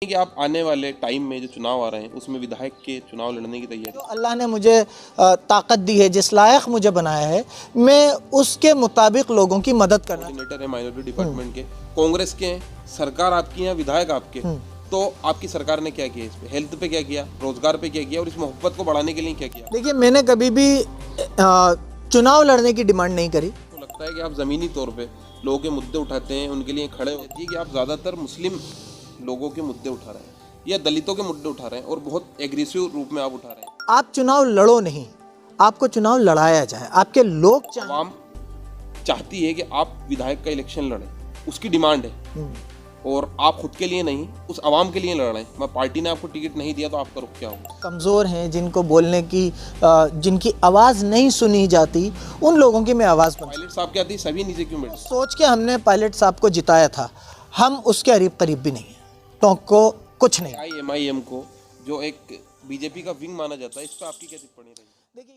कि आप आने वाले टाइम में जो चुनाव आ रहे हैं उसमें विधायक के चुनाव लड़ने की तैयारी। तो अल्लाह ने मुझे ताकत दी है, जिस लायक मुझे बनाया है, मैं उसके मुताबिक लोगों की मदद करना। कोऑर्डिनेटर है माइनॉरिटी डिपार्टमेंट के, कांग्रेस के हैं, सरकार आपकी है, विधायक आपके। तो आपकी सरकार ने क्या किया, इस पे हेल्थ पे क्या किया, रोजगार पे क्या किया और इस मोहब्बत को बढ़ाने के लिए क्या किया? देखिए, मैंने कभी भी चुनाव लड़ने की डिमांड नहीं करी। तो लगता है कि आप ज़मीनी तौर पे लोगों के मुद्दे उठाते हैं, उनके लिए खड़े होते हैं कि आप ज़्यादातर मुस्लिम लोगों के मुद्दे उठा रहे हैं या दलितों के मुद्दे उठा रहे हैं और बहुत एग्रेसिव रूप में आप उठा रहे हैं। आप चुनाव लड़ो नहीं, आपको चुनाव लड़ाया जाए। आपके लोग आवाम चाहती है कि आप विधायक का इलेक्शन लड़ें, उसकी डिमांड है, और आप खुद के लिए नहीं, उस आवाम के लिए लड़ रहे हैं। मैं पार्टी ने आपको टिकट नहीं दिया तो आपका रुख क्या होगा? कमज़ोर हैं, जिनको बोलने की जिनकी आवाज़ नहीं सुनी जाती, उन लोगों की मैं आवाज़ बन। पायलट साहब क्या थी, सभी नीचे क्यों बैठे? सोच के हमने पायलट साहब को जिताया था, हम उसके करीब भी नहीं हैं। टोंक को कुछ नहीं। MIM को जो एक बीजेपी का विंग माना जाता है, इस पर आपकी क्या टिप्पणी रही? देखिए,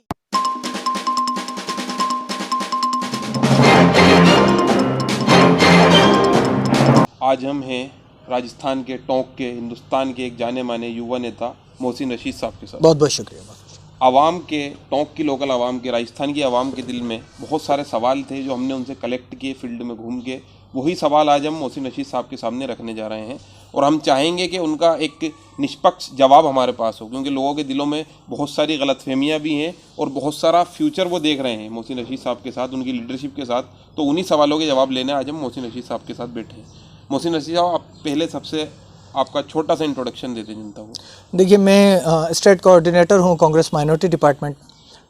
आज हम हैं राजस्थान के टोंक के, हिंदुस्तान के एक जाने माने युवा नेता मोहसिन रशीद साहब के साथ। बहुत बहुत शुक्रिया। आवाम के, टोंक की लोकल आवाम के, राजस्थान की आवाम के दिल में बहुत सारे सवाल थे जो हमने उनसे कलेक्ट किए फील्ड में घूम के। वही सवाल आज हम मोहसिन रशीद साहब के सामने रखने जा रहे हैं और हम चाहेंगे कि उनका एक निष्पक्ष जवाब हमारे पास हो, क्योंकि लोगों के दिलों में बहुत सारी गलतफहमियां भी हैं और बहुत सारा फ्यूचर वो देख रहे हैं मोहसिन रशीद साहब के साथ, उनकी लीडरशिप के साथ। तो उन्हीं सवालों के जवाब लेने आज हम मोहसिन रशीद साहब के साथ बैठे हैं। मोहसिन रशीद साहब, आप पहले सबसे आपका छोटा सा इंट्रोडक्शन देते जनता को। देखिए, मैं स्टेट कोऑर्डिनेटर हूँ कांग्रेस माइनॉरिटी डिपार्टमेंट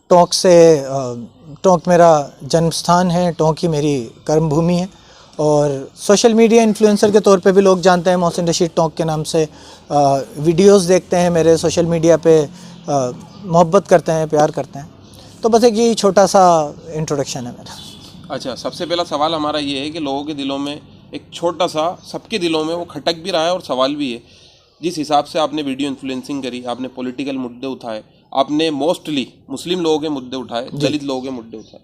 टोंक से। टोंक मेरा जन्म स्थान है, टोंक ही मेरी कर्मभूमि है और सोशल मीडिया इन्फ्लुएंसर के तौर पे भी लोग जानते हैं मोहसिन रशीद टोंक के नाम से। वीडियोस देखते हैं मेरे सोशल मीडिया पे, मोहब्बत करते हैं, प्यार करते हैं। तो बस एक ये छोटा सा इंट्रोडक्शन है मेरा। अच्छा, सबसे पहला सवाल हमारा ये है कि लोगों के दिलों में एक छोटा सा, सबके दिलों में वो खटक भी रहा है और सवाल भी है। जिस हिसाब से आपने वीडियो इन्फ्लुएंसिंग करी, आपने पॉलिटिकल मुद्दे उठाए, आपने मोस्टली मुस्लिम लोगों के मुद्दे उठाए, दलित लोगों के मुद्दे उठाए,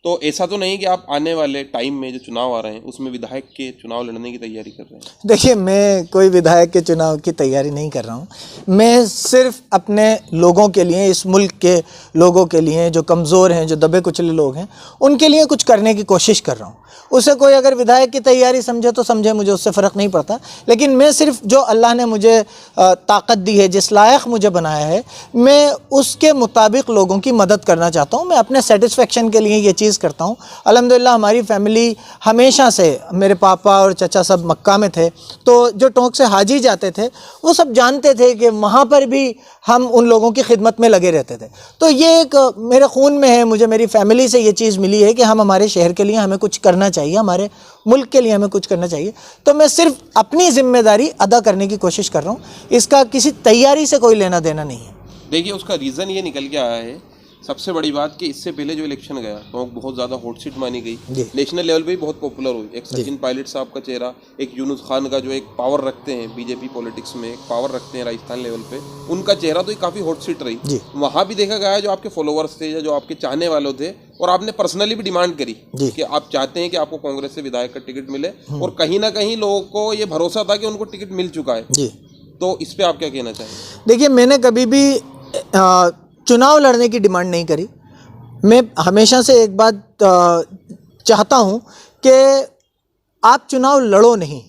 तो ऐसा तो नहीं कि आप आने वाले टाइम में जो चुनाव आ रहे हैं उसमें विधायक के चुनाव लड़ने की तैयारी कर रहे हैं? देखिए, मैं कोई विधायक के चुनाव की तैयारी नहीं कर रहा हूँ। मैं सिर्फ अपने लोगों के लिए, इस मुल्क के लोगों के लिए, जो कमज़ोर हैं, जो दबे कुचले लोग हैं, उनके लिए कुछ करने की कोशिश कर रहा हूँ। उसे कोई अगर विधायक की तैयारी समझे तो समझे, मुझे उससे फ़र्क नहीं पड़ता। लेकिन मैं सिर्फ जो अल्लाह ने मुझे ताकत दी है, जिस लायक मुझे बनाया है, मैं उसके मुताबिक लोगों की मदद करना चाहता हूँ। मैं अपने सेटिस्फेक्शन के लिए ये चीज़ करता हूँ। अल्हम्दुलिल्लाह हमारी फैमिली हमेशा से, मेरे पापा और चचा सब मक्का में थे, तो जो टोंक से हाजी जाते थे वो सब जानते थे कि वहाँ पर भी हम उन लोगों की खिदमत में लगे रहते थे। तो ये एक मेरे खून में है, मुझे मेरी फैमिली से ये चीज़ मिली है कि हम हमारे शहर के लिए हमें कुछ करना चाहिए, हमारे मुल्क के लिए हमें कुछ करना चाहिए। तो मैं सिर्फ अपनी जिम्मेदारी अदा करने की कोशिश कर रहा हूँ, इसका किसी तैयारी से कोई लेना देना नहीं है। देखिए, उसका रीज़न ये निकल के आया है, सबसे बड़ी बात कि इससे पहले जो इलेक्शन गया तो बहुत ज़्यादा हॉट सीट मानी गई, नेशनल लेवल पे भी बहुत पॉपुलर हुई। एक सचिन पायलट साहब का चेहरा, एक यूनुस खान का जो एक पावर रखते हैं बीजेपी पॉलिटिक्स में, एक पावर रखते हैं राजस्थान लेवल पे, उनका चेहरा तो काफ़ी हॉट सीट रही। वहाँ भी देखा गया जो आपके फॉलोअर्स थे या जो आपके चाहने वाले थे, और आपने पर्सनली भी डिमांड करी कि आप चाहते हैं कि आपको कांग्रेस से विधायक का टिकट मिले, और कहीं ना कहीं लोगों को ये भरोसा था कि उनको टिकट मिल चुका है। तो इस पर आप क्या कहना चाहेंगे? देखिए, मैंने कभी भी चुनाव लड़ने की डिमांड नहीं करी। मैं हमेशा से एक बात चाहता हूं कि आप चुनाव लड़ो नहीं,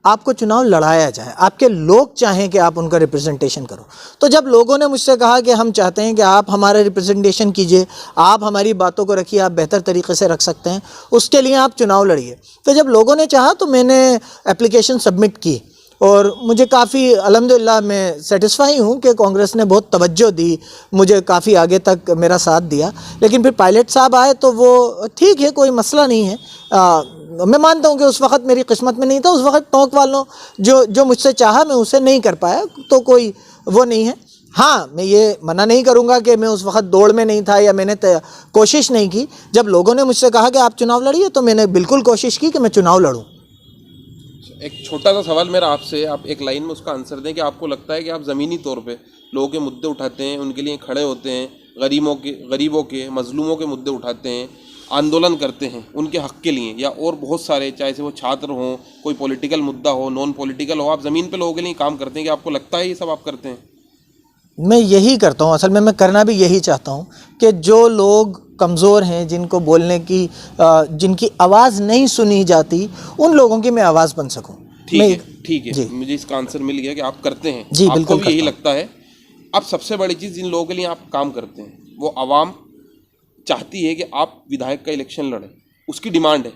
आपको चुनाव लड़ाया जाए। आपके लोग चाहें कि आप उनका रिप्रेजेंटेशन करो। तो जब लोगों ने मुझसे कहा कि हम चाहते हैं कि आप हमारा रिप्रेजेंटेशन कीजिए, आप हमारी बातों को रखिए, आप बेहतर तरीके से रख सकते हैं, उसके लिए आप चुनाव लड़िए। तो जब लोगों ने चाहा तो मैंने एप्लीकेशन सबमिट की और मुझे काफ़ी, अल्हम्दुलिल्लाह मैं सेटिस्फाई हूँ कि कांग्रेस ने बहुत तवज्जो दी, मुझे काफ़ी आगे तक मेरा साथ दिया। लेकिन फिर पायलट साहब आए तो वो ठीक है, कोई मसला नहीं है। मैं मानता हूँ कि उस वक़्त मेरी किस्मत में नहीं था, उस वक़्त टोंक वालों जो मुझसे चाहा मैं उसे नहीं कर पाया, तो कोई वो नहीं है। हाँ, मैं ये मना नहीं करूँगा कि मैं उस वक़्त दौड़ में नहीं था या मैंने कोशिश नहीं की। जब लोगों ने मुझसे कहा कि आप चुनाव लड़िए तो मैंने बिल्कुल कोशिश की कि मैं चुनाव लड़ूँ। एक छोटा सा सवाल मेरा आपसे, आप एक लाइन में उसका आंसर दें कि आपको लगता है कि आप ज़मीनी तौर पे लोगों के मुद्दे उठाते हैं, उनके लिए खड़े होते हैं, गरीबों के, मजलूमों के मुद्दे उठाते हैं, आंदोलन करते हैं उनके हक के लिए, या और बहुत सारे, चाहे से वो छात्र हों, कोई पॉलिटिकल मुद्दा हो, नॉन पॉलिटिकल हो, आप ज़मीन पे लोगों के लिए काम करते हैं, कि आपको लगता है ये सब आप करते हैं? मैं यही करता हूँ, असल में मैं करना भी यही चाहता हूँ कि जो लोग कमज़ोर हैं, जिनको बोलने की जिनकी आवाज़ नहीं सुनी जाती, उन लोगों की मैं आवाज़ बन सकूँ। ठीक है, मुझे इसका आंसर मिल गया कि आप करते हैं जी, आपको बिल्कुल भी यही लगता है। अब सबसे बड़ी चीज़, जिन लोगों के लिए आप काम करते हैं, वो आवाम चाहती है कि आप विधायक का इलेक्शन लड़ें, उसकी डिमांड है,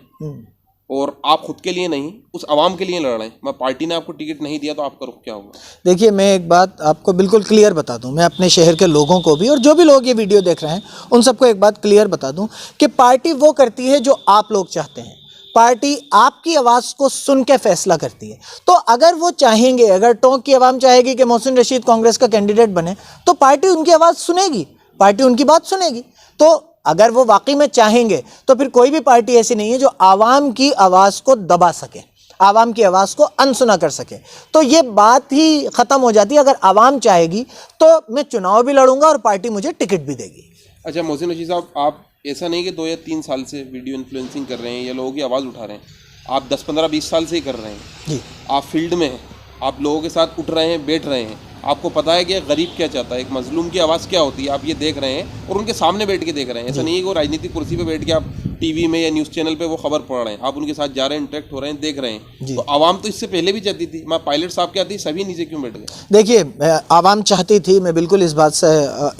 और आप खुद के लिए नहीं, उस आवाम के लिए लड़ रहे हैं। मैं पार्टी ने आपको टिकट नहीं दिया तो आपका रुख क्या होगा? देखिए, मैं एक बात आपको बिल्कुल क्लियर बता दूं, मैं अपने शहर के लोगों को भी, और जो भी लोग ये वीडियो देख रहे हैं उन सबको एक बात क्लियर बता दूं कि पार्टी वो करती है जो आप लोग चाहते हैं। पार्टी आपकी आवाज़ को सुन के फैसला करती है। तो अगर वो चाहेंगे, अगर टोंक की आवाम चाहेगी कि मोहसिन रशीद कांग्रेस का कैंडिडेट बने, तो पार्टी उनकी आवाज़ सुनेगी, पार्टी उनकी बात सुनेगी। तो अगर वो वाकई में चाहेंगे तो फिर कोई भी पार्टी ऐसी नहीं है जो आवाम की आवाज़ को दबा सके, आवाम की आवाज़ को अनसुना कर सके। तो ये बात ही ख़त्म हो जाती है। अगर आवाम चाहेगी तो मैं चुनाव भी लड़ूंगा और पार्टी मुझे टिकट भी देगी। अच्छा मोहसिन रशीद साहब, आप ऐसा नहीं कि 2 या 3 साल से वीडियो इन्फ्लुएंसिंग कर रहे हैं या लोगों की आवाज़ उठा रहे हैं, आप 10, 15, 20 साल से ही कर रहे हैं जी। आप फील्ड में हैं, आप लोगों के साथ उठ रहे हैं, बैठ रहे हैं, आपको पता है कि गरीब क्या चाहता है, एक मजलूम की आवाज़ क्या होती है, आप ये देख रहे हैं और उनके सामने बैठ के देख रहे हैं। ऐसा नहीं है कि वो राजनीतिक कुर्सी पे बैठ के आप टीवी में या न्यूज़ चैनल पे वो खबर पढ़ रहे हैं, आप उनके साथ जा रहे हैं, इंटरेक्ट हो रहे हैं, देख रहे हैं। तो आवाम तो इससे पहले भी चाहती थी, मैं पायलट साहब क्या थी, सभी नीचे क्यों बैठ गए? देखिए, आवाम चाहती थी, मैं बिल्कुल इस बात से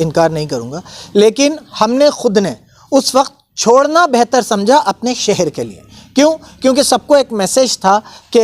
इनकार नहीं करूँगा, लेकिन हमने खुद ने उस वक्त छोड़ना बेहतर समझा अपने शहर के लिए। क्यों? क्योंकि सबको एक मैसेज था कि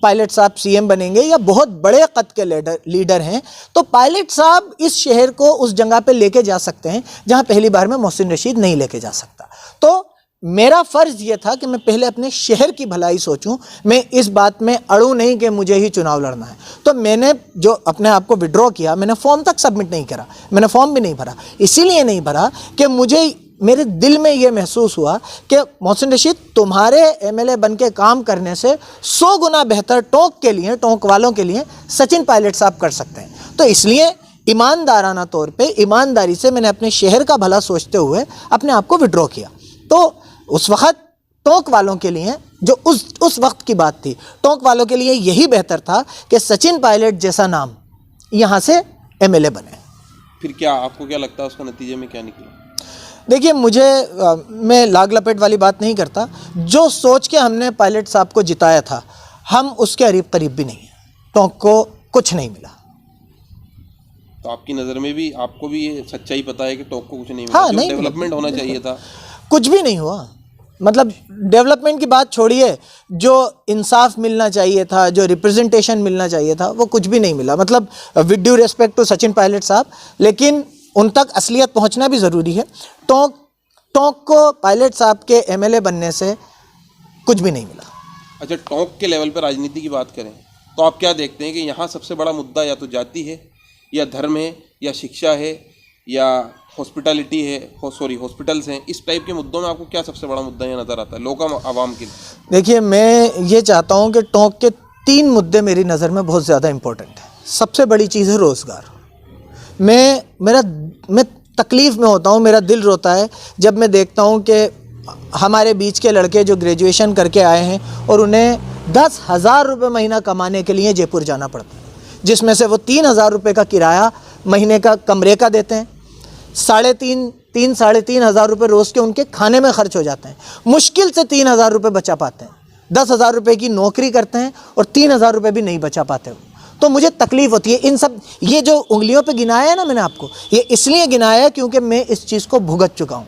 पायलट साहब सीएम बनेंगे या बहुत बड़े कद के लीडर हैं, तो पायलट साहब इस शहर को उस जगह पे लेके जा सकते हैं जहां पहली बार में मोहसिन रशीद नहीं लेके जा सकता। तो मेरा फ़र्ज़ ये था कि मैं पहले अपने शहर की भलाई सोचूं, मैं इस बात में अड़ूं नहीं कि मुझे ही चुनाव लड़ना है। तो मैंने जो अपने आप को विड्रॉ किया, मैंने फॉर्म तक सबमिट नहीं करा, मैंने फॉर्म भी नहीं भरा। इसीलिए नहीं भरा कि मुझे, मेरे दिल में ये महसूस हुआ कि मोहसिन रशीद, तुम्हारे एमएलए बन के काम करने से 100 गुना बेहतर टोंक के लिए, टोंक वालों के लिए सचिन पायलट साहब कर सकते हैं। तो इसलिए ईमानदाराना तौर पे, ईमानदारी से मैंने अपने शहर का भला सोचते हुए अपने आप को विड्रॉ किया। तो उस वक्त टोंक वालों के लिए, जो उस वक्त की बात थी, टोंक वालों के लिए यही बेहतर था कि सचिन पायलट जैसा नाम यहाँ से एमएलए बने। फिर क्या आपको क्या लगता है उसका नतीजे में क्या निकला? देखिए, मैं लाग लपेट वाली बात नहीं करता। जो सोच के हमने पायलट साहब को जिताया था, हम उसके करीब भी नहीं हैं। टोंक को कुछ नहीं मिला। तो आपकी नज़र में भी, आपको भी ये सच्चाई पता है कि टोंक को कुछ नहीं मिला? हाँ, जो नहीं, डेवलपमेंट होना चाहिए था, कुछ भी नहीं हुआ। मतलब डेवलपमेंट की बात छोड़िए, जो इंसाफ मिलना चाहिए था, जो रिप्रेजेंटेशन मिलना चाहिए था, वो कुछ भी नहीं मिला। मतलब with due respect to Sachin Pilot साहब, लेकिन उन तक असलियत पहुंचना भी ज़रूरी है। टोंक को पायलट साहब के एमएलए बनने से कुछ भी नहीं मिला। अच्छा, टोंक के लेवल पर राजनीति की बात करें तो आप क्या देखते हैं कि यहाँ सबसे बड़ा मुद्दा या तो जाति है, या धर्म है, या शिक्षा है, या हॉस्पिटलिटी है, हॉस्पिटल्स हैं? इस टाइप के मुद्दों में आपको क्या सबसे बड़ा मुद्दा यहाँ नज़र आता है लोगों, आवाम के लिए? देखिए, मैं ये चाहता हूँ कि टोंक के 3 मुद्दे मेरी नज़र में बहुत ज़्यादा इंपॉर्टेंट है। सबसे बड़ी चीज़ है रोज़गार। मैं तकलीफ़ में होता हूँ, मेरा दिल रोता है जब मैं देखता हूँ कि हमारे बीच के लड़के जो ग्रेजुएशन करके आए हैं और उन्हें 10,000 रुपये महीना कमाने के लिए जयपुर जाना पड़ता है, जिसमें से वो 3,000 रुपये का किराया महीने का कमरे का देते हैं, 3,500 हज़ार रुपये रोज़ के उनके खाने में खर्च हो जाते हैं। मुश्किल से 3,000 रुपये बचा पाते हैं। 10,000 रुपये की नौकरी करते हैं और 3,000 रुपये भी नहीं बचा पाते। तो मुझे तकलीफ़ होती है। इन सब, ये जो उंगलियों पे गिनाया है ना मैंने आपको, ये इसलिए गिनाया है क्योंकि मैं इस चीज़ को भुगत चुका हूँ।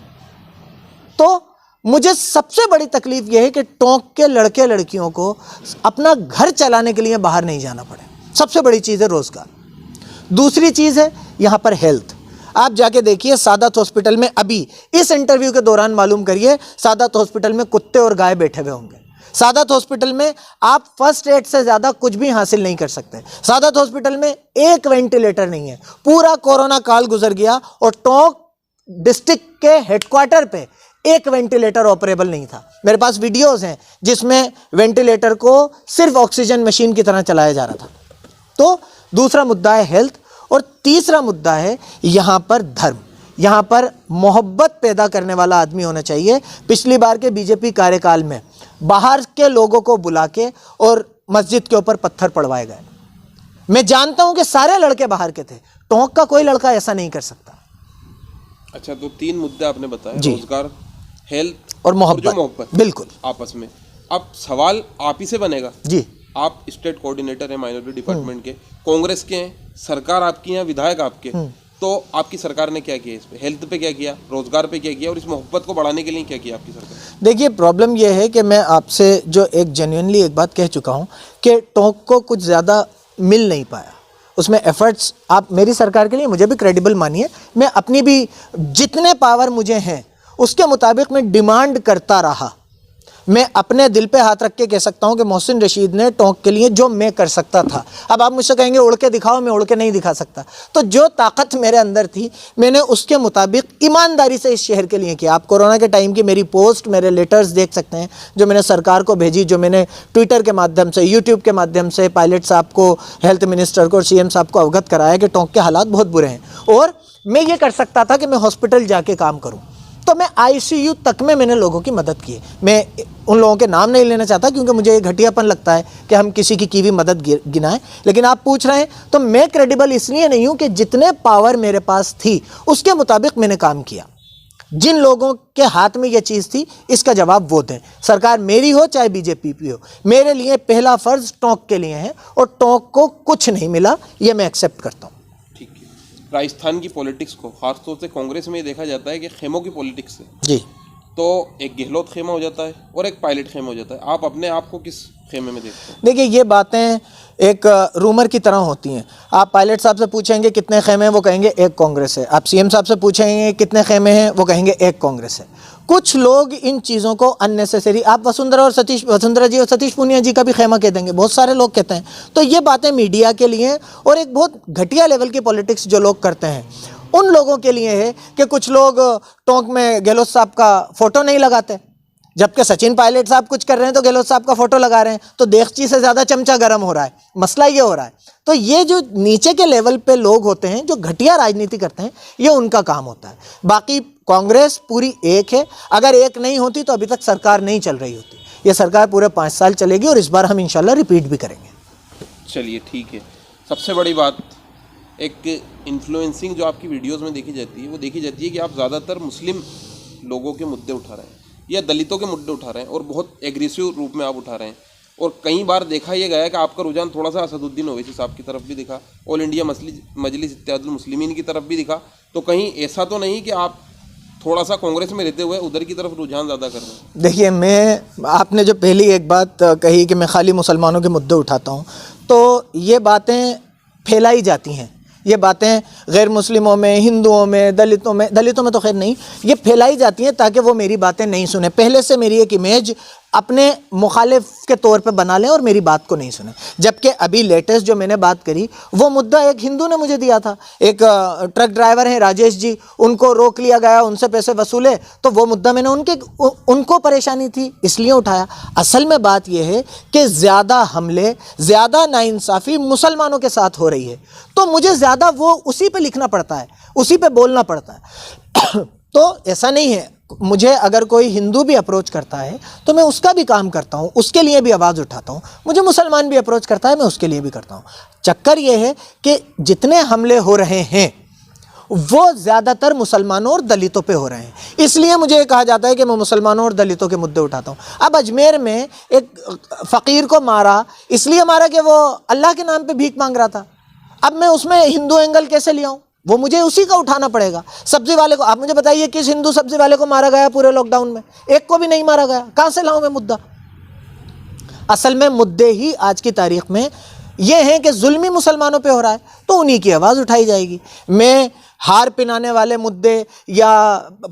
तो मुझे सबसे बड़ी तकलीफ़ ये है कि टोंक के लड़के लड़कियों को अपना घर चलाने के लिए बाहर नहीं जाना पड़े। सबसे बड़ी चीज़ है रोज़गार। दूसरी चीज़ है यहाँ पर हेल्थ। आप जाके देखिए सादत हॉस्पिटल में, अभी इस इंटरव्यू के दौरान मालूम करिए, सादत हॉस्पिटल में कुत्ते और गाय बैठे हुए होंगे। सादत हॉस्पिटल में आप फर्स्ट एड से ज़्यादा कुछ भी हासिल नहीं कर सकते। सादत हॉस्पिटल में एक वेंटिलेटर नहीं है। पूरा कोरोना काल गुजर गया और टोंक डिस्ट्रिक्ट के हेडक्वार्टर पे एक वेंटिलेटर ऑपरेबल नहीं था। मेरे पास वीडियोस हैं जिसमें वेंटिलेटर को सिर्फ ऑक्सीजन मशीन की तरह चलाया जा रहा था। तो दूसरा मुद्दा है हेल्थ, और तीसरा मुद्दा है यहाँ पर धर्म। यहाँ पर मोहब्बत पैदा करने वाला आदमी होना चाहिए। पिछली बार के बीजेपी कार्यकाल में बाहर के लोगों को बुला के और मस्जिद के ऊपर पत्थर पड़वाए गए। मैं जानता हूं कि सारे लड़के बाहर के थे, टोंक का कोई लड़का ऐसा नहीं कर सकता। अच्छा, तो 3 मुद्दे आपने बताए, रोजगार, हेल्थ और मोहब्बत। बिल्कुल आपस में। अब सवाल आप ही से बनेगा जी। आप स्टेट कोऑर्डिनेटर हैं माइनॉरिटी डिपार्टमेंट के, कांग्रेस के हैं, सरकार आपकी है, विधायक आपके, तो आपकी सरकार ने क्या किया? इस पे हेल्थ पे क्या किया, रोजगार पे क्या किया, और इस मोहब्बत को बढ़ाने के लिए क्या किया आपकी सरकार? देखिए, प्रॉब्लम यह है कि मैं आपसे जो एक जेन्युइनली एक बात कह चुका हूं कि टोंक को कुछ ज़्यादा मिल नहीं पाया, उसमें एफर्ट्स आप मेरी सरकार के लिए मुझे भी क्रेडिबल मानिए। मैं अपनी भी जितने पावर मुझे हैं उसके मुताबिक मैं डिमांड करता रहा। मैं अपने दिल पे हाथ रख के कह सकता हूं कि मोहसिन रशीद ने टोंक के लिए जो मैं कर सकता था, अब आप मुझसे कहेंगे उड़ के दिखाओ, मैं उड़ के नहीं दिखा सकता। तो जो ताकत मेरे अंदर थी मैंने उसके मुताबिक ईमानदारी से इस शहर के लिए किया। आप कोरोना के टाइम की मेरी पोस्ट, मेरे लेटर्स देख सकते हैं जो मैंने सरकार को भेजी, जो मैंने ट्विटर के माध्यम से, यूट्यूब के माध्यम से पायलट साहब को, हेल्थ मिनिस्टर को और CM साहब को अवगत कराया कि टोंक के हालात बहुत बुरे हैं। और मैं ये कर सकता था कि मैं हॉस्पिटल जाके काम करूँ, तो मैं ICU तक में मैंने लोगों की मदद की। मैं उन लोगों के नाम नहीं लेना चाहता क्योंकि मुझे ये घटियापन लगता है कि हम किसी की भी मदद गिनाएं, लेकिन आप पूछ रहे हैं तो मैं क्रेडिबल इसलिए नहीं हूं कि जितने पावर मेरे पास थी उसके मुताबिक मैंने काम किया। जिन लोगों के हाथ में ये चीज़ थी इसका जवाब वो दें, सरकार मेरी हो चाहे बीजेपी की हो। मेरे लिए पहला फ़र्ज़ टोंक के लिए है और टोंक को कुछ नहीं मिला, ये मैं एक्सेप्ट करता हूँ। राजस्थान की पॉलिटिक्स को खासतौर से कांग्रेस में ये देखा जाता है कि खेमों की पॉलिटिक्स है जी। तो एक गहलोत खेमा हो जाता है और एक पायलट खेमा हो जाता है। आप अपने आप को किस खेमे में देखते हैं? देखिए, ये बातें एक रूमर की तरह होती हैं। आप पायलट साहब से पूछेंगे कितने खेमे हैं, वो कहेंगे एक कांग्रेस है। आप CM साहब से पूछेंगे कितने खेमे हैं, वो कहेंगे एक कांग्रेस है। कुछ लोग इन चीज़ों को अननेसेसरी, आप वसुंधरा जी और सतीश पूनिया जी का भी खेमा कह देंगे, बहुत सारे लोग कहते हैं। तो ये बातें मीडिया के लिए और एक बहुत घटिया लेवल की पॉलिटिक्स जो लोग करते हैं उन लोगों के लिए है कि कुछ लोग टोंक में गहलोत साहब का फ़ोटो नहीं लगाते, जबकि सचिन पायलट साहब कुछ कर रहे हैं तो गहलोत साहब का फोटो लगा रहे हैं। तो देगची से ज़्यादा चमचा गर्म हो रहा है, मसला ये हो रहा है। तो ये जो नीचे के लेवल पे लोग होते हैं जो घटिया राजनीति करते हैं, ये उनका काम होता है। बाकी कांग्रेस पूरी एक है, अगर एक नहीं होती तो अभी तक सरकार नहीं चल रही होती। ये सरकार पूरे 5 साल चलेगी और इस बार हम इंशाल्लाह रिपीट भी करेंगे। चलिए ठीक है। सबसे बड़ी बात, एक इन्फ्लुएंसिंग जो आपकी वीडियोस में देखी जाती है वो देखी जाती है कि आप ज़्यादातर मुस्लिम लोगों के मुद्दे उठा रहे हैं या दलितों के मुद्दे उठा रहे हैं और बहुत एग्रेसिव रूप में आप उठा रहे हैं। और कई बार देखा यह गया है कि आपका रुझान थोड़ा सा असदुद्दीन ओवैसी साहब की तरफ भी दिखा, ऑल इंडिया मजलिस इत्तेहादुल मुस्लिमीन की तरफ भी दिखा। तो कहीं ऐसा तो नहीं कि आप थोड़ा सा कांग्रेस में रहते हुए उधर की तरफ रुझान ज़्यादा कर रहे हैं? देखिए, आपने जो पहली एक बात कही कि मैं खाली मुसलमानों के मुद्दे उठाता हूँ, तो ये बातें फैलाई जाती हैं। ये बातें गैर मुस्लिमों में, हिंदुओं में, दलितों में तो खैर नहीं, ये फैलाई जाती हैं ताकि वो मेरी बातें नहीं सुने। पहले से मेरी एक इमेज अपने मुखालिफ के तौर पे बना लें और मेरी बात को नहीं सुने। जबकि अभी लेटेस्ट जो मैंने बात करी वो मुद्दा एक हिंदू ने मुझे दिया था। एक ट्रक ड्राइवर हैं राजेश जी, उनको रोक लिया गया, उनसे पैसे वसूले, तो वो मुद्दा मैंने उनको परेशानी थी इसलिए उठाया। असल में बात यह है कि ज़्यादा हमले, ज़्यादा नाइंसाफ़ी मुसलमानों के साथ हो रही है, तो मुझे ज़्यादा वो उसी पे लिखना पड़ता है, उसी पे बोलना पड़ता है। तो ऐसा नहीं है, मुझे अगर कोई हिंदू भी अप्रोच करता है तो मैं उसका भी काम करता हूँ, उसके लिए भी आवाज़ उठाता हूँ। मुझे मुसलमान भी अप्रोच करता है, मैं उसके लिए भी करता हूँ। चक्कर ये है कि जितने हमले हो रहे हैं वो ज़्यादातर मुसलमानों और दलितों पे हो रहे हैं, इसलिए मुझे कहा जाता है कि मैं मुसलमानों और दलितों के मुद्दे उठाता हूँ। अब अजमेर में एक फ़कीर को मारा, इसलिए मारा कि वो अल्लाह के नाम पर भीख मांग रहा था। अब मैं उसमें हिंदू एंगल कैसे ले आऊँ? वो मुझे उसी का उठाना पड़ेगा। सब्जी वाले को, आप मुझे बताइए किस हिंदू सब्जी वाले को मारा गया पूरे लॉकडाउन में? एक को भी नहीं मारा गया। कहाँ से लाऊं मैं मुद्दा? असल में मुद्दे ही आज की तारीख में ये हैं कि जुल्मी मुसलमानों पे हो रहा है, तो उन्हीं की आवाज़ उठाई जाएगी। मैं हार पिनाने वाले मुद्दे या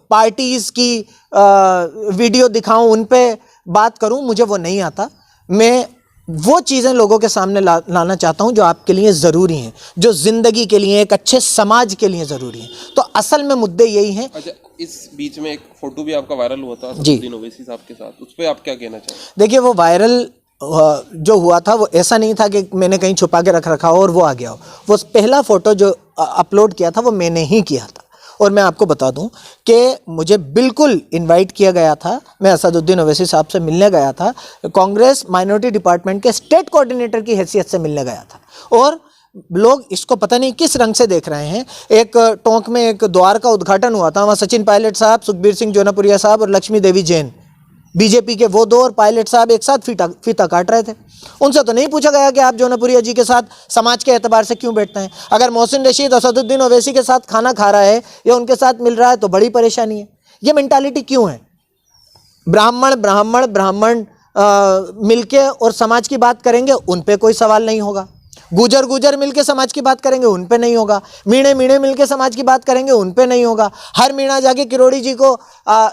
पार्टीज़ की वीडियो दिखाऊं, उन पे बात करूं, मुझे वो नहीं आता। मैं वो चीज़ें लोगों के सामने लाना चाहता हूं जो आपके लिए ज़रूरी हैं, जो ज़िंदगी के लिए, एक अच्छे समाज के लिए ज़रूरी हैं। तो असल में मुद्दे यही हैं। अच्छा, इस बीच में एक फ़ोटो भी आपका वायरल हुआ था असदुद्दीन ओवैसी साहब के साथ, उस पर आप क्या कहना चाहेंगे? देखिए, वो वायरल जो हुआ था वो ऐसा नहीं था कि मैंने कहीं छुपा के रखा हो और वो आ गया हो। वो पहला फ़ोटो जो अपलोड किया था वो मैंने ही किया था। और मैं आपको बता दूं कि मुझे बिल्कुल इनवाइट किया गया था, मैं असदुद्दीन ओवैसी साहब से मिलने गया था, कांग्रेस माइनॉरिटी डिपार्टमेंट के स्टेट कोऑर्डिनेटर की हैसियत से मिलने गया था। और लोग इसको पता नहीं किस रंग से देख रहे हैं। एक टोंक में एक द्वार का उद्घाटन हुआ था, वहाँ सचिन पायलट साहब, सुखबीर सिंह जोनापुरिया साहब और लक्ष्मी देवी जैन, बीजेपी के वो दो और पायलट साहब एक साथ फीता काट रहे थे। उनसे तो नहीं पूछा गया कि आप जोनापुरिया जी के साथ समाज के एतबार से क्यों बैठते हैं। अगर मोहसिन रशीद असदुद्दीन ओवैसी के साथ खाना खा रहा है या उनके साथ मिल रहा है तो बड़ी परेशानी है। ये मेंटालिटी क्यों है? ब्राह्मण ब्राह्मण ब्राह्मण मिलके और समाज की बात करेंगे, उन पे कोई सवाल नहीं होगा। गुजर गुजर मिलके समाज की बात करेंगे, उन पे नहीं होगा। मीणे मीणे मिलके समाज की बात करेंगे, उन पे नहीं होगा। हर मीणा जाके किरोड़ी जी को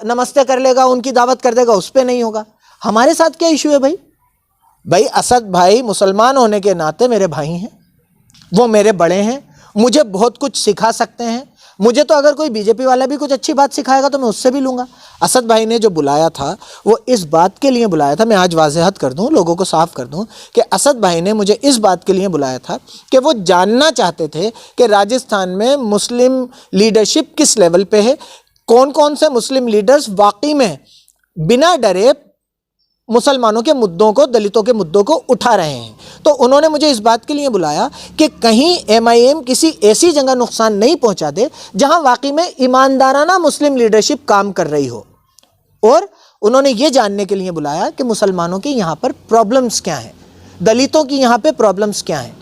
नमस्ते कर लेगा, उनकी दावत कर देगा, उस पे नहीं होगा। हमारे साथ क्या इशू है भाई? भाई असद भाई मुसलमान होने के नाते मेरे भाई हैं, वो मेरे बड़े हैं, मुझे बहुत कुछ सिखा सकते हैं। मुझे तो अगर कोई बीजेपी वाला भी कुछ अच्छी बात सिखाएगा तो मैं उससे भी लूँगा। असद भाई ने जो बुलाया था वो इस बात के लिए बुलाया था, मैं आज वाज़ेहत कर दूं, लोगों को साफ कर दूं कि असद भाई ने मुझे इस बात के लिए बुलाया था कि वो जानना चाहते थे कि राजस्थान में मुस्लिम लीडरशिप किस लेवल पे है, कौन कौन से मुस्लिम लीडर्स वाकई में बिना डरे मुसलमानों के मुद्दों को, दलितों के मुद्दों को उठा रहे हैं। तो उन्होंने मुझे इस बात के लिए बुलाया कि कहीं एमआईएम किसी ऐसी जगह नुकसान नहीं पहुंचा दे जहां वाकई में ईमानदाराना मुस्लिम लीडरशिप काम कर रही हो। और उन्होंने ये जानने के लिए बुलाया कि मुसलमानों के यहाँ पर प्रॉब्लम्स क्या हैं, दलितों की यहाँ पे प्रॉब्लम्स क्या हैं।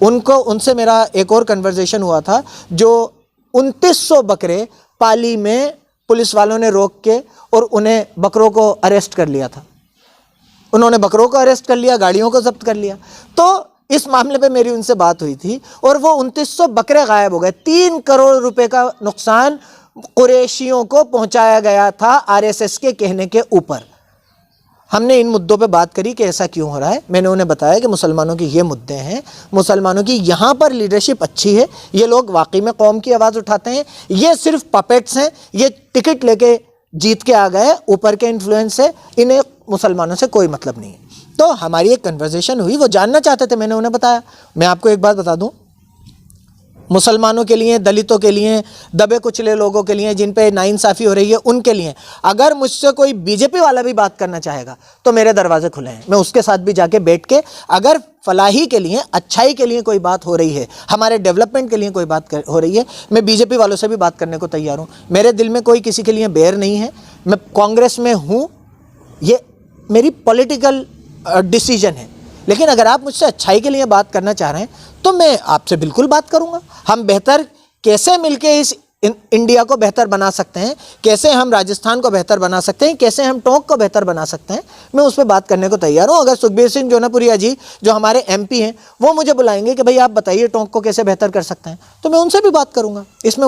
उनसे मेरा एक और कन्वर्सेशन हुआ था, जो 2900 बकरे पाली में पुलिस वालों ने रोक के और उन्हें बकरों को अरेस्ट कर लिया था। उन्होंने बकरों को अरेस्ट कर लिया, गाड़ियों को जब्त कर लिया। तो इस मामले पे मेरी उनसे बात हुई थी और वो 2900 बकरे गायब हो गए। 3 करोड़ रुपए का नुकसान कुरैशियों को पहुंचाया गया था आरएसएस के कहने के ऊपर। हमने इन मुद्दों पे बात करी कि ऐसा क्यों हो रहा है। मैंने उन्हें बताया कि मुसलमानों के ये मुद्दे हैं, मुसलमानों की यहाँ पर लीडरशिप अच्छी है, ये लोग वाकई में कौम की आवाज़ उठाते हैं, ये सिर्फ पपेट्स हैं, ये टिकट लेके जीत के आ गए, ऊपर के इन्फ्लुएंस से, इन्हें मुसलमानों से कोई मतलब नहीं है। तो हमारी एक कन्वर्सेशन हुई, वो जानना चाहते थे, मैंने उन्हें बताया। मैं आपको एक बात बता दूं, मुसलमानों के लिए, दलितों के लिए, दबे कुचले लोगों के लिए, जिन पे नाइंसाफ़ी हो रही है, उनके लिए अगर मुझसे कोई बीजेपी वाला भी बात करना चाहेगा तो मेरे दरवाजे खुले हैं। मैं उसके साथ भी जाके बैठ के, अगर फलाही के लिए, अच्छाई के लिए कोई बात हो रही है, हमारे डेवलपमेंट के लिए कोई बात हो रही है, मैं बीजेपी वालों से भी बात करने को तैयार हूँ। मेरे दिल में कोई किसी के लिए बैर नहीं है। मैं कांग्रेस में हूँ, ये मेरी पॉलिटिकल डिसीजन है। लेकिन अगर आप मुझसे अच्छाई के लिए बात करना चाह रहे हैं तो मैं आपसे बिल्कुल बात करूंगा। हम बेहतर कैसे मिलके इस इंडिया को बेहतर बना सकते हैं, कैसे हम राजस्थान को बेहतर बना सकते हैं, कैसे हम टोंक को बेहतर बना सकते हैं, मैं उस पर बात करने को तैयार हूं। अगर सुखबीर सिंह जोनापुरिया जी जो हमारे एमपी हैं वो मुझे बुलाएंगे कि भाई आप बताइए टोंक को कैसे बेहतर कर सकते हैं, तो मैं उनसे भी बात करूँगा। इसमें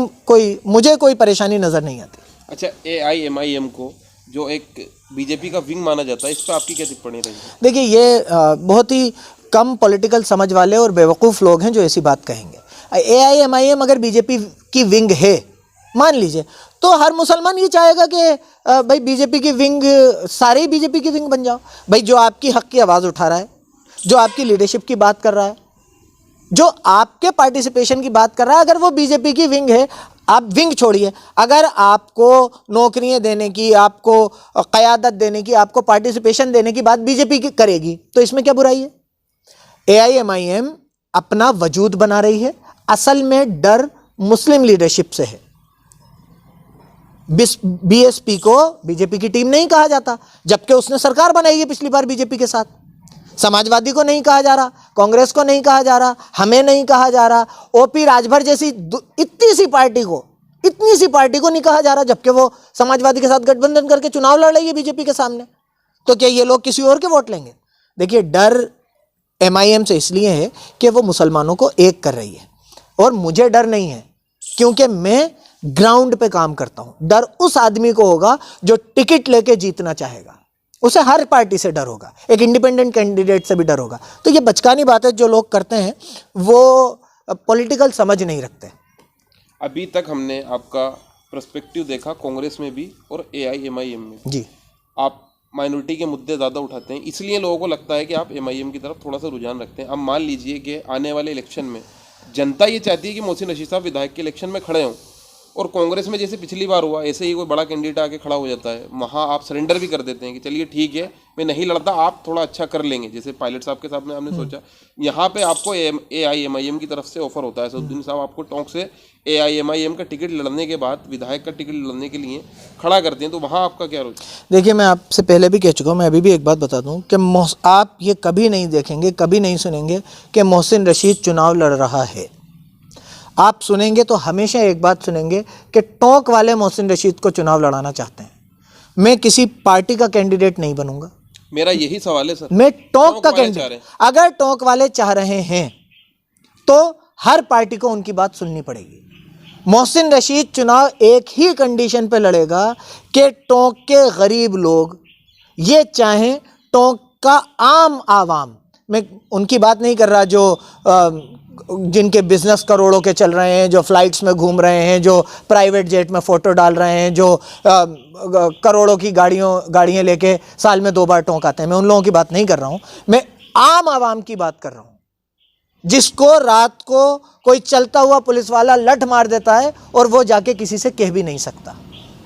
मुझे कोई परेशानी नज़र नहीं आती। अच्छा, AIMIM को जो एक बीजेपी का विंग माना जाता है, इस पर आपकी क्या टिप्पणी रही? देखिए, ये बहुत ही कम पॉलिटिकल समझ वाले और बेवकूफ़ लोग हैं जो ऐसी बात कहेंगे। AIMIM अगर बीजेपी की विंग है, मान लीजिए, तो हर मुसलमान ये चाहेगा कि भाई बीजेपी की विंग, सारे ही बीजेपी की विंग बन जाओ। भाई जो आपकी हक की आवाज़ उठा रहा है, जो आपकी लीडरशिप की बात कर रहा है, जो आपके पार्टिसिपेशन की बात कर रहा है, अगर वो बीजेपी की विंग है, आप विंग छोड़िए, अगर आपको नौकरियां देने की, आपको क़यादत देने की, आपको पार्टिसिपेशन देने की बात बीजेपी की करेगी तो इसमें क्या बुराई है? AIMIM अपना वजूद बना रही है। असल में डर मुस्लिम लीडरशिप से है। BSP को बीजेपी की टीम नहीं कहा जाता, जबकि उसने सरकार बनाई है पिछली बार बीजेपी के साथ। समाजवादी को नहीं कहा जा रहा, कांग्रेस को नहीं कहा जा रहा, हमें नहीं कहा जा रहा, OP राजभर जैसी इतनी सी पार्टी को नहीं कहा जा रहा, जबकि वो समाजवादी के साथ गठबंधन करके चुनाव लड़ रही है बीजेपी के सामने। तो क्या ये लोग किसी और के वोट लेंगे? देखिए, डर MIM से इसलिए है कि वो मुसलमानों को एक कर रही है, और मुझे डर नहीं है क्योंकि मैं ग्राउंड पे काम करता हूं। डर उस आदमी को होगा जो टिकट लेके जीतना चाहेगा, उसे हर पार्टी से डर होगा, एक इंडिपेंडेंट कैंडिडेट से भी डर होगा। तो ये बचकानी बात है, जो लोग करते हैं वो पॉलिटिकल समझ नहीं रखते। अभी तक हमने आपका पर्सपेक्टिव देखा कांग्रेस में भी और AIMIM में जी। आप माइनॉरिटी के मुद्दे ज़्यादा उठाते हैं, इसलिए लोगों को लगता है कि आप MIM की तरफ थोड़ा सा रुझान रखते हैं। अब मान लीजिए कि आने वाले इलेक्शन में जनता ये चाहती है कि मोहसिन रशीद साहब विधायक के इलेक्शन में खड़े हों और कांग्रेस में जैसे पिछली बार हुआ ऐसे ही कोई बड़ा कैंडिडेट आके खड़ा हो जाता है, वहाँ आप सरेंडर भी कर देते हैं कि चलिए ठीक है मैं नहीं लड़ता, आप थोड़ा अच्छा कर लेंगे, जैसे पायलट साहब के सामने हमने सोचा। यहाँ पे आपको AIMIM की तरफ से ऑफर होता है, असदुद्दीन साहब आपको टोंक से AIMIM का टिकट लड़ने के बाद विधायक का टिकट लड़ने के लिए खड़ा करते हैं, तो वहाँ आपका क्या रुचि? देखिए, मैं आपसे पहले भी कह चुका हूँ, मैं अभी भी एक बात बता दूँ कि आप ये कभी नहीं देखेंगे, कभी नहीं सुनेंगे कि मोहसिन रशीद चुनाव लड़ रहा है। आप सुनेंगे तो हमेशा एक बात सुनेंगे कि टोंक वाले मोहसिन रशीद को चुनाव लड़ाना चाहते हैं। मैं किसी पार्टी का कैंडिडेट नहीं बनूंगा। मेरा यही सवाल है सर, मैं टोंक का कैंडिडेट, अगर टोंक वाले चाह रहे हैं तो हर पार्टी को उनकी बात सुननी पड़ेगी। मोहसिन रशीद चुनाव एक ही कंडीशन पे लड़ेगा कि टोंक के गरीब लोग ये चाहें, टोंक का आम आवाम, मैं उनकी बात नहीं कर रहा जो जिनके बिजनेस करोड़ों के चल रहे हैं, जो फ्लाइट्स में घूम रहे हैं, जो प्राइवेट जेट में फ़ोटो डाल रहे हैं, जो करोड़ों की गाड़ियाँ लेके साल में 2 बार टोंक आते हैं, मैं उन लोगों की बात नहीं कर रहा हूँ। मैं आम आवाम की बात कर रहा हूँ, जिसको रात को कोई चलता हुआ पुलिस वाला लठ मार देता है और वो जाके किसी से कह भी नहीं सकता,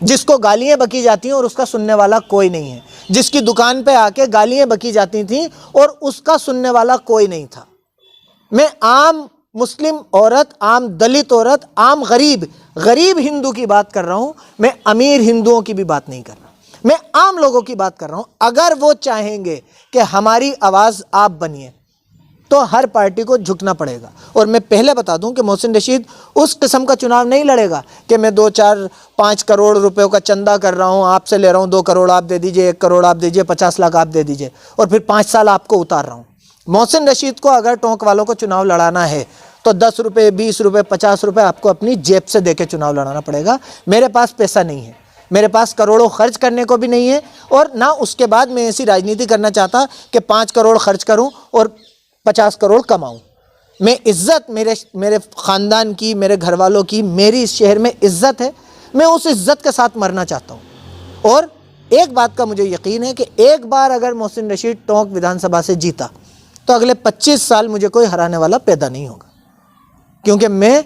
जिसको गालियाँ बकी जाती हैं और उसका सुनने वाला कोई नहीं है, जिसकी दुकान पे आके गालियाँ बकी जाती थी और उसका सुनने वाला कोई नहीं था। मैं आम मुस्लिम औरत, आम दलित औरत, आम गरीब हिंदू की बात कर रहा हूँ। मैं अमीर हिंदुओं की भी बात नहीं कर रहा, मैं आम लोगों की बात कर रहा हूँ। अगर वो चाहेंगे कि हमारी आवाज़ आप बनिए तो हर पार्टी को झुकना पड़ेगा। और मैं पहले बता दूं कि मोहसिन रशीद उस किस्म का चुनाव नहीं लड़ेगा कि मैं 2, 4, 5 करोड़ रुपयों का चंदा कर रहा हूं, आपसे ले रहा हूं 2 करोड़ आप दे दीजिए, 1 करोड़ आप दीजिए, 50 लाख आप दे दीजिए और फिर 5 साल आपको उतार रहा हूं। मोहसिन रशीद को अगर टोंक वालों को चुनाव लड़ाना है तो 10 रुपये, 20 रुपये, 50 रुपये आपको अपनी जेब से दे के चुनाव लड़ाना पड़ेगा। मेरे पास पैसा नहीं है, मेरे पास करोड़ों खर्च करने को भी नहीं है, और ना उसके बाद मैं ऐसी राजनीति करना चाहता कि 5 करोड़ खर्च करूं और 50 करोड़ कमाऊं। मैं इज़्ज़त मेरे ख़ानदान की, मेरे घर वालों की, मेरी इस शहर में इज़्ज़त है, मैं उस इज़्ज़त के साथ मरना चाहता हूं। और एक बात का मुझे यकीन है कि एक बार अगर मोहसिन रशीद टोंक विधानसभा से जीता तो अगले 25 साल मुझे कोई हराने वाला पैदा नहीं होगा, क्योंकि मैं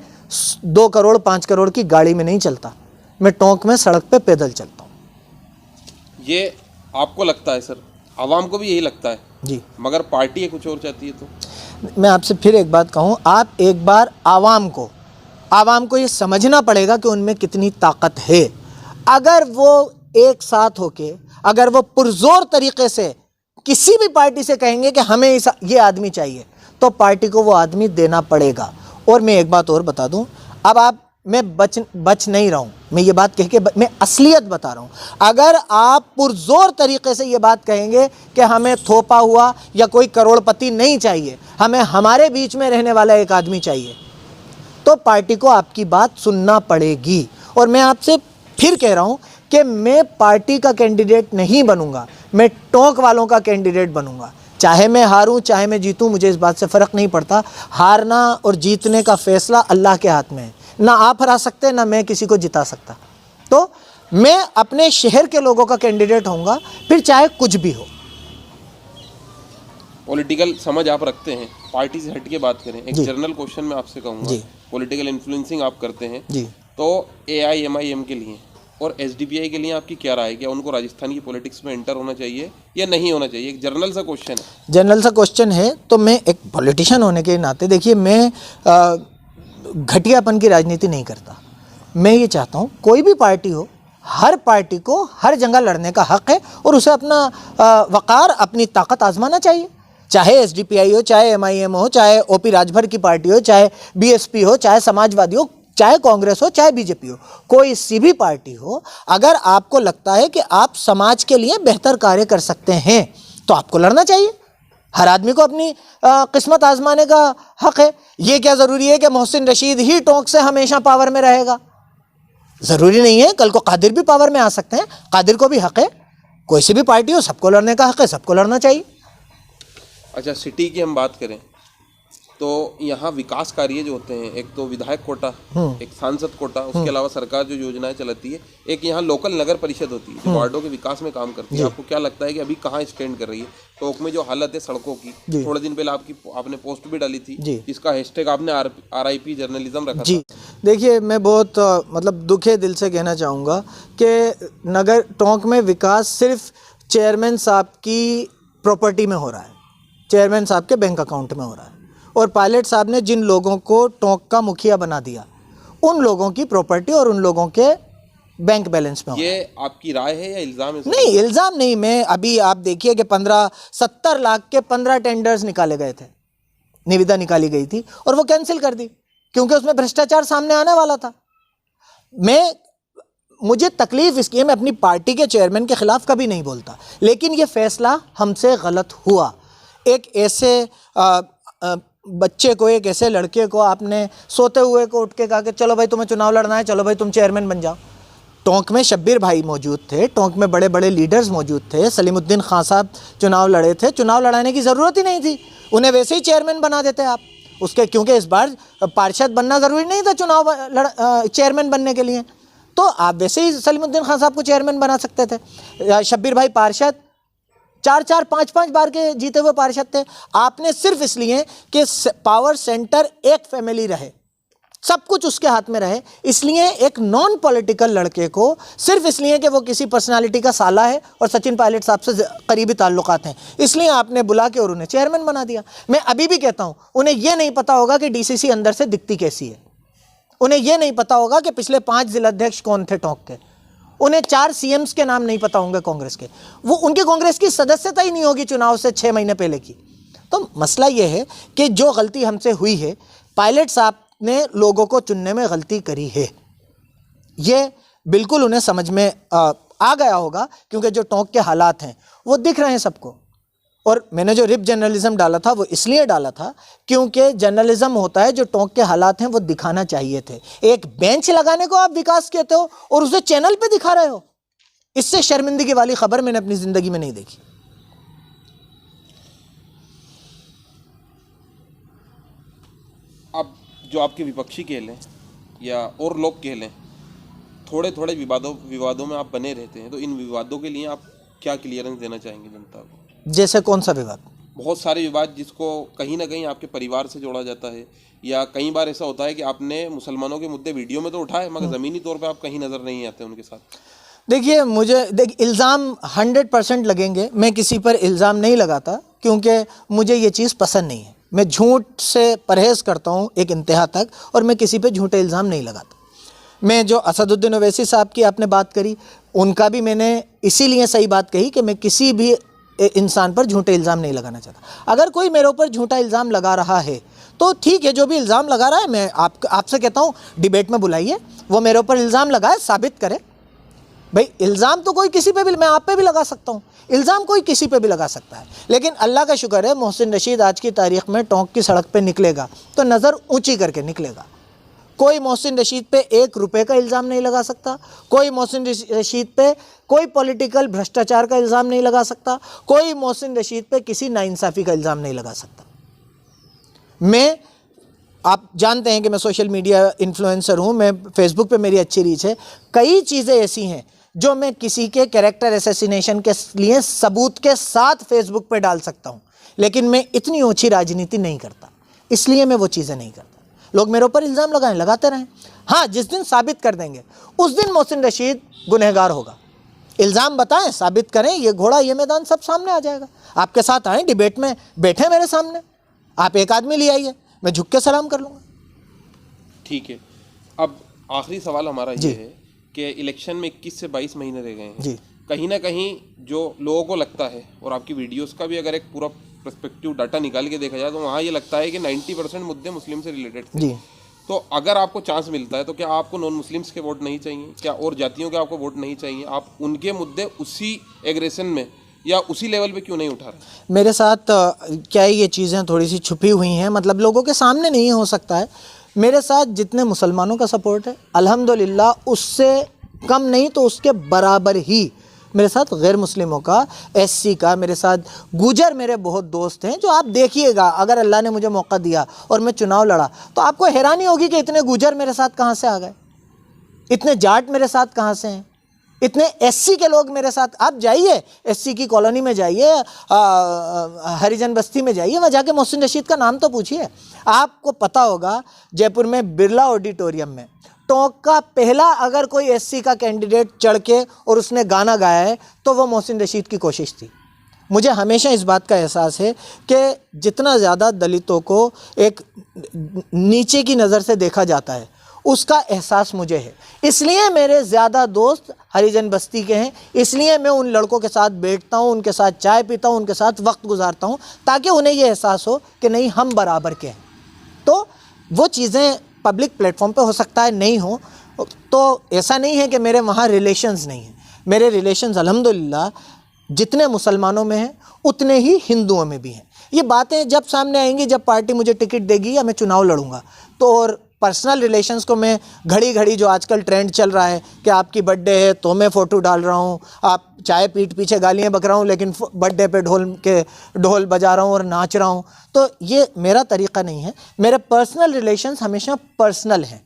2 करोड़ 5 करोड़ की गाड़ी में नहीं चलता, मैं टोंक में सड़क पे पैदल चलता हूँ। ये आपको लगता है सर, आवाम को भी यही लगता है जी, मगर पार्टी कुछ और चाहती है। तो मैं आपसे फिर एक बात कहूँ, आप एक बार आवाम को ये समझना पड़ेगा कि उनमें कितनी ताकत है। अगर वो एक साथ होके, अगर वो पुरजोर तरीके से किसी भी पार्टी से कहेंगे कि हमें ये आदमी चाहिए, तो पार्टी को वो आदमी देना पड़ेगा। और मैं एक बात और बता दूं, अब मैं बच नहीं रहा हूं, मैं ये बात कह के मैं असलियत बता रहा हूं। अगर आप पुरजोर तरीके से ये बात कहेंगे कि हमें थोपा हुआ या कोई करोड़पति नहीं चाहिए, हमें हमारे बीच में रहने वाला एक आदमी चाहिए, तो पार्टी को आपकी बात सुनना पड़ेगी। और मैं आपसे फिर कह रहा हूं कि मैं पार्टी का कैंडिडेट नहीं बनूंगा, मैं टोंक वालों का कैंडिडेट बनूंगा। चाहे मैं हारूं, चाहे मैं जीतूं, मुझे इस बात से फ़र्क नहीं पड़ता। हारना और जीतने का फ़ैसला अल्लाह के हाथ में है, ना आप हरा सकते, ना मैं किसी को जिता सकता। तो मैं अपने शहर के लोगों का कैंडिडेट होऊंगा, फिर चाहे कुछ भी हो। पॉलिटिकल समझ आप रखते हैं, पार्टी से हट के बात करें, एक जनरल क्वेश्चन मैं आपसे कहूँगा, पॉलिटिकल इन्फ्लुएंसिंग आप करते हैं जी, तो AIMIM के लिए और SDPI के लिए आपकी क्या राय है? क्या उनको राजस्थान की पॉलिटिक्स में एंटर होना चाहिए या नहीं होना चाहिए? एक जनरल सा क्वेश्चन है। जनरल सा क्वेश्चन है। तो मैं एक पॉलिटिशियन होने के नाते, देखिए, मैं घटियापन की राजनीति नहीं करता। मैं ये चाहता हूँ कोई भी पार्टी हो, हर पार्टी को हर जगह लड़ने का हक़ है और उसे अपना वक़ार, अपनी ताकत आजमाना चाहिए। चाहे SDPI हो, चाहे MIM हो, चाहे OP राजभर की पार्टी हो, चाहे BSP हो, चाहे समाजवादी हो, चाहे कांग्रेस हो, चाहे BJP हो, कोई सी भी पार्टी हो, अगर आपको लगता है कि आप समाज के लिए बेहतर कार्य कर सकते हैं तो आपको लड़ना चाहिए। हर आदमी को अपनी किस्मत आजमाने का हक़ है। ये क्या ज़रूरी है कि मोहसिन रशीद ही टोंक से हमेशा पावर में रहेगा? ज़रूरी नहीं है, कल को कादिर भी पावर में आ सकते हैं, कादिर को भी हक़ है। कोई सी भी पार्टी हो, सबको लड़ने का हक़ है, सबको लड़ना चाहिए। अच्छा, सिटी की हम बात करें तो यहाँ विकास कार्य जो होते हैं, एक तो विधायक कोटा, एक सांसद कोटा, उसके अलावा सरकार जो योजनाएं चलाती है, एक यहाँ लोकल नगर परिषद होती है जो वार्डों के विकास में काम करती है। आपको क्या लगता है कि अभी कहाँ स्टैंड कर रही है टोंक में जो हालत है सड़कों की? थोड़े दिन पहले आपने पोस्ट भी डाली थी जिसका हैशटैग आपने RIP जर्नलिज्म रखा था। देखिए, मैं बहुत मतलब दुखे दिल से कहना चाहूँगा कि नगर टोंक में विकास सिर्फ चेयरमैन साहब की प्रॉपर्टी में हो रहा है, चेयरमैन साहब के बैंक अकाउंट में हो रहा है, और पायलट साहब ने जिन लोगों को टोंक का मुखिया बना दिया उन लोगों की प्रॉपर्टी और उन लोगों के बैंक बैलेंस में हो रहा है। ये आपकी राय है या इल्ज़ाम है? नहीं, इल्ज़ाम नहीं। मैं अभी आप देखिए कि 70 लाख के 15 टेंडर्स निकाले गए थे, निविदा निकाली गई थी और वो कैंसिल कर दी क्योंकि उसमें भ्रष्टाचार सामने आने वाला था। मुझे तकलीफ इसकी है, मैं अपनी पार्टी के चेयरमैन के खिलाफ कभी नहीं बोलता, लेकिन ये फैसला हमसे गलत हुआ। एक ऐसे बच्चे को, एक ऐसे लड़के को आपने सोते हुए को उठ के कहा कि चलो भाई तुम्हें चुनाव लड़ना है, चलो भाई तुम चेयरमैन बन जाओ। टोंक में शब्बीर भाई मौजूद थे, टोंक में बड़े बड़े लीडर्स मौजूद थे, सलीमुद्दीन खान साहब चुनाव लड़े थे, चुनाव लड़ाने की ज़रूरत ही नहीं थी, उन्हें वैसे ही चेयरमैन बना देते आप उसके, क्योंकि इस बार पार्षद बनना ज़रूरी नहीं था चुनाव चेयरमैन बनने के लिए, तो आप वैसे ही सलीमुद्दीन खान साहब को चेयरमैन बना सकते थे। शब्बीर भाई पार्षद 4-4, 5-5 बार के जीते हुए पार्षद थे। आपने सिर्फ इसलिए कि पावर सेंटर एक फैमिली रहे, सब कुछ उसके हाथ में रहे, इसलिए एक नॉन पॉलिटिकल लड़के को, सिर्फ इसलिए कि वो किसी पर्सनालिटी का साला है और सचिन पायलट साहब से करीबी ताल्लुकात हैं, इसलिए आपने बुला के और उन्हें चेयरमैन बना दिया। मैं अभी भी कहता हूं, उन्हें यह नहीं पता होगा कि डीसीसी अंदर से दिखती कैसी है, उन्हें यह नहीं पता होगा कि पिछले 5 जिलाध्यक्ष कौन थे टोंक के, उन्हें 4 सीएम्स के नाम नहीं पता होंगे कांग्रेस के, वो उनके कांग्रेस की सदस्यता ही नहीं होगी चुनाव से 6 महीने पहले की। तो मसला ये है कि जो गलती हमसे हुई है, पायलट साहब ने लोगों को चुनने में गलती करी है, ये बिल्कुल उन्हें समझ में आ गया होगा, क्योंकि जो टोंक के हालात हैं वो दिख रहे हैं सबको। और मैंने जो रिप जर्नलिज्म डाला था वो इसलिए डाला था क्योंकि जर्नलिज्म होता है जो टोंक के हालात हैं वो दिखाना चाहिए थे। एक बेंच लगाने को आप विकास कहते हो और उसे चैनल पे दिखा रहे हो, इससे शर्मिंदगी वाली खबर मैंने अपनी जिंदगी में नहीं देखी। अब जो आपके विपक्षी कह लें या और लोग कह लें, थोड़े थोड़े विवादों में आप बने रहते हैं, तो इन विवादों के लिए आप क्या क्लियरेंस देना चाहेंगे जनता को? जैसे कौन सा विवाद? बहुत सारे विवाद जिसको कहीं ना कहीं आपके परिवार से जोड़ा जाता है, या कई बार ऐसा होता है कि आपने मुसलमानों के मुद्दे वीडियो में तो उठाए मगर ज़मीनी तौर पे आप कहीं नज़र नहीं आते उनके साथ। देखिए, इल्ज़ाम 100% लगेंगे, मैं किसी पर इल्ज़ाम नहीं लगाता क्योंकि मुझे ये चीज़ पसंद नहीं है। मैं झूठ से परहेज़ करता हूँ एक इंतहा तक, और मैं किसी पे झूठे इल्ज़ाम नहीं लगाता। मैं जो असदुद्दीन ओवैसी साहब की आपने बात करी, उनका भी मैंने इसीलिए सही बात कही कि मैं किसी भी इंसान पर झूठे इल्ज़ाम नहीं लगाना चाहता। अगर कोई मेरे ऊपर झूठा इल्ज़ाम लगा रहा है तो ठीक है, जो भी इल्ज़ाम लगा रहा है, मैं आपसे कहता हूँ डिबेट में बुलाइए, वो मेरे ऊपर इल्ज़ाम लगाए, साबित करे। भाई इल्ज़ाम तो कोई किसी पे भी, मैं आप पे भी लगा सकता हूँ, इल्ज़ाम कोई किसी पे भी लगा सकता है, लेकिन अल्लाह का शुक्र है मोहसिन रशीद आज की तारीख़ में टोंक की सड़क पे निकलेगा तो नज़र ऊंची करके निकलेगा। कोई मोहसिन रशीद पे 1 रुपये का इल्ज़ाम नहीं लगा सकता, कोई मोहसिन रशीद पे कोई पॉलिटिकल भ्रष्टाचार का इल्ज़ाम नहीं लगा सकता, कोई मोहसिन रशीद पे किसी नाइंसाफ़ी का इल्ज़ाम नहीं लगा सकता। आप जानते हैं कि मैं सोशल मीडिया इन्फ्लुएंसर हूँ, मैं फेसबुक पे मेरी अच्छी रीच है, कई चीज़ें ऐसी हैं जो मैं किसी के कैरेक्टर असैसिनेशन के लिए सबूत के साथ फेसबुक पे डाल सकता हूँ, लेकिन मैं इतनी ओछी राजनीति नहीं करता, इसलिए मैं वो चीज़ें नहीं करता। लोग मेरे ऊपर इल्ज़ाम लगाएं, लगाते रहें, हाँ जिस दिन साबित कर देंगे उस दिन मोहसिन रशीद गुनहगार होगा। इल्ज़ाम बताएं, साबित करें, ये घोड़ा ये मैदान सब सामने आ जाएगा। आपके साथ आएँ, डिबेट में बैठे मेरे सामने, आप एक आदमी ले आइए, मैं झुक के सलाम कर लूँगा। ठीक है, अब आखिरी सवाल हमारा ये है कि इलेक्शन में 21 से 22 महीने रह गए हैं जी। कहीं ना कहीं जो लोगों को लगता है, और आपकी वीडियोस का भी अगर एक पूरा पर्सपेक्टिव डाटा निकाल के देखा जाए तो वहाँ ये लगता है कि 90% मुद्दे मुस्लिम से रिलेटेड थे जी। तो अगर आपको चांस मिलता है तो क्या आपको नॉन मुस्लिम्स के वोट नहीं चाहिए? क्या और जातियों के आपको वोट नहीं चाहिए? आप उनके मुद्दे उसी एग्रेशन में या उसी लेवल पे क्यों नहीं उठा रहे? मेरे साथ क्या ये चीज़ें थोड़ी सी छुपी हुई हैं, मतलब लोगों के सामने नहीं हो सकता है। मेरे साथ जितने मुसलमानों का सपोर्ट है अल्हम्दुलिल्लाह उससे कम नहीं तो उसके बराबर ही मेरे साथ गैर मुस्लिमों का, एससी का, मेरे साथ गुजर मेरे बहुत दोस्त हैं जो आप देखिएगा, अगर अल्लाह ने मुझे मौका दिया और मैं चुनाव लड़ा तो आपको हैरानी होगी कि इतने गुजर मेरे साथ कहाँ से आ गए, इतने जाट मेरे साथ कहाँ से हैं। इतने एससी के लोग मेरे साथ, आप जाइए एससी की कॉलोनी में जाइए, हरिजन बस्ती में जाइए, वहाँ जाके मोहसिन रशीद का नाम तो पूछिए। आपको पता होगा जयपुर में बिरला ऑडिटोरियम में टोंक का पहला अगर कोई एससी का कैंडिडेट चढ़ के और उसने गाना गाया है तो वो मोहसिन रशीद की कोशिश थी। मुझे हमेशा इस बात का एहसास है कि जितना ज़्यादा दलितों को एक नीचे की नज़र से देखा जाता है उसका एहसास मुझे है, इसलिए मेरे ज़्यादा दोस्त हरिजन बस्ती के हैं, इसलिए मैं उन लड़कों के साथ बैठता हूं, उनके साथ चाय पीता हूं, उनके साथ वक्त गुजारता हूं, ताकि उन्हें ये एहसास हो कि नहीं हम बराबर के हैं। तो वो चीज़ें पब्लिक प्लेटफॉर्म पे हो सकता है नहीं हो, तो ऐसा नहीं है कि मेरे वहाँ रिलेशंस नहीं हैं। मेरे रिलेशंस अल्हम्दुलिल्लाह जितने मुसलमानों में हैं उतने ही हिंदुओं में भी हैं। ये बातें जब सामने आएंगी, जब पार्टी मुझे टिकट देगी या मैं चुनाव लड़ूंगा, तो और पर्सनल रिलेशंस को मैं घड़ी घड़ी जो आजकल ट्रेंड चल रहा है कि आपकी बर्थडे है तो मैं फ़ोटो डाल रहा हूँ, आप चाय पीठ पीछे गालियाँ बक रहा हूँ लेकिन बर्थडे पे ढोल बजा रहा हूँ और नाच रहा हूँ, तो ये मेरा तरीक़ा नहीं है। मेरे पर्सनल रिलेशंस हमेशा पर्सनल हैं।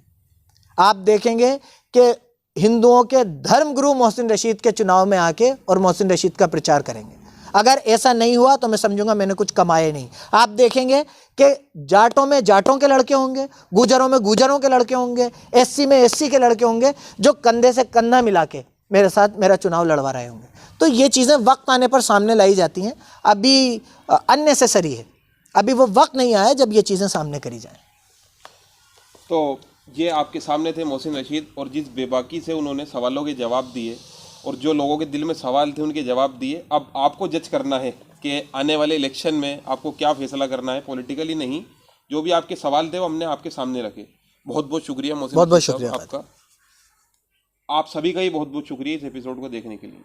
आप देखेंगे कि हिंदुओं के धर्मगुरु मोहसिन रशीद के चुनाव में आके और मोहसिन रशीद का प्रचार करेंगे। अगर ऐसा नहीं हुआ तो मैं समझूंगा मैंने कुछ कमाए नहीं। आप देखेंगे कि जाटों में जाटों के लड़के होंगे, गुजरों में गुजरों के लड़के होंगे, एससी में एससी के लड़के होंगे जो कंधे से कंधा मिला के मेरे साथ मेरा चुनाव लड़वा रहे होंगे। तो ये चीज़ें वक्त आने पर सामने लाई जाती हैं, अभी अननेसेसरी है, अभी वो वक्त नहीं आया जब ये चीज़ें सामने करी जाएँ। तो ये आपके सामने थे मोहसिन रशीद, और जिस बेबाकी से उन्होंने सवालों के जवाब दिए और जो लोगों के दिल में सवाल थे उनके जवाब दिए। अब आपको जज करना है कि आने वाले इलेक्शन में आपको क्या फैसला करना है, पॉलिटिकली नहीं। जो भी आपके सवाल थे वो हमने आपके सामने रखे। बहुत बहुत शुक्रिया मोहसिन, बहुत बहुत शुक्रिया आपका। आप सभी का ही बहुत बहुत शुक्रिया इस एपिसोड को देखने के लिए।